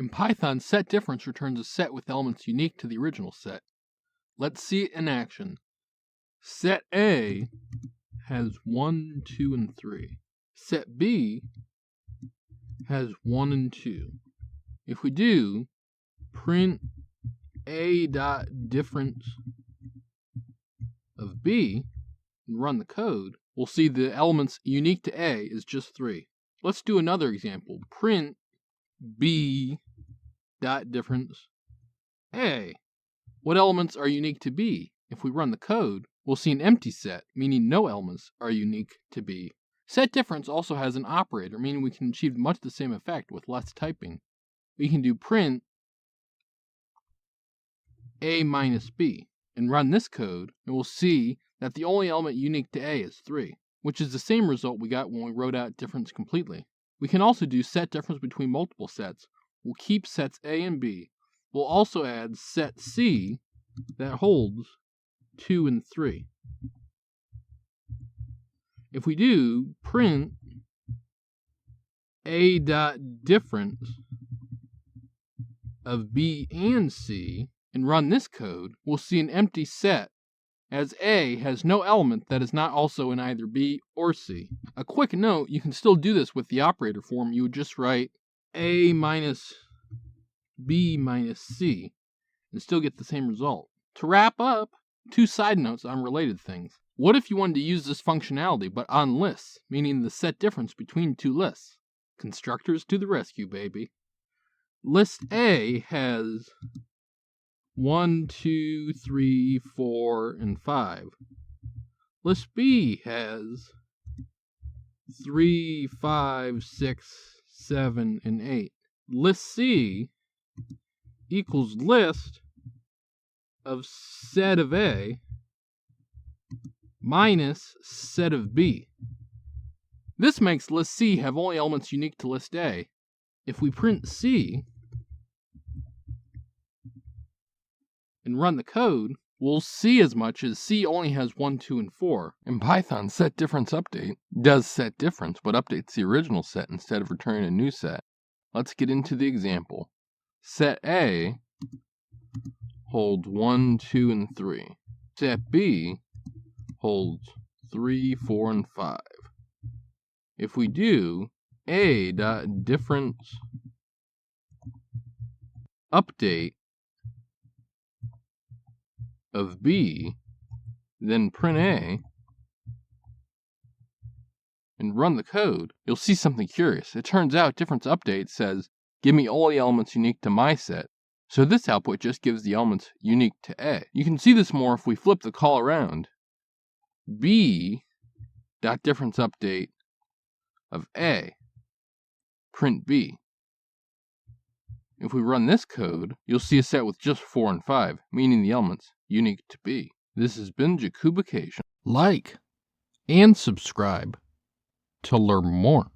In Python, set difference returns a set with elements unique to the original set. Let's see it in action. Set A has 1, 2, and 3. Set B has 1 and 2. If we do print A dot difference of B and run the code, we'll see the elements unique to A is just 3. Let's do another example. Print B dot difference A. What elements are unique to B? If we run the code, we'll see an empty set, meaning no elements are unique to B. Set difference also has an operator, meaning we can achieve much the same effect with less typing. We can do print A minus B and run this code, and we'll see that the only element unique to A is 3, which is the same result we got when we wrote out difference completely. We can also do set difference between multiple sets. We'll keep sets A and B. We'll also add set C that holds 2 and 3. If we do print A dot difference of B and C and run this code, we'll see an empty set as A has no element that is not also in either B or C. A quick note, you can still do this with the operator form. You would just write A minus B minus C and still get the same result. To wrap up, 2 side notes on related things. What if you wanted to use this functionality but on lists, meaning the set difference between 2 lists? Constructors to the rescue, baby. List A has 1, 2, 3, 4, and 5. List B has 3, 5, 6, 7, and 8. List C equals list of set of A minus set of B. This makes list C have only elements unique to list A. If we print C and run the code, we'll see as much as C only has 1, 2, and 4. In Python, set difference update does set difference, but updates the original set instead of returning a new set. Let's get into the example. Set A holds 1, 2, and 3. Set B holds 3, 4, and 5. If we do A dot difference update of B, then print A, and run the code, you'll see something curious. It turns out difference update says, give me all the elements unique to my set. So this output just gives the elements unique to A. You can see this more if we flip the call around. B dot difference update of A, print B. If we run this code, you'll see a set with just 4 and 5, meaning the elements unique to B. This has been Jakubication. Like and subscribe to learn more.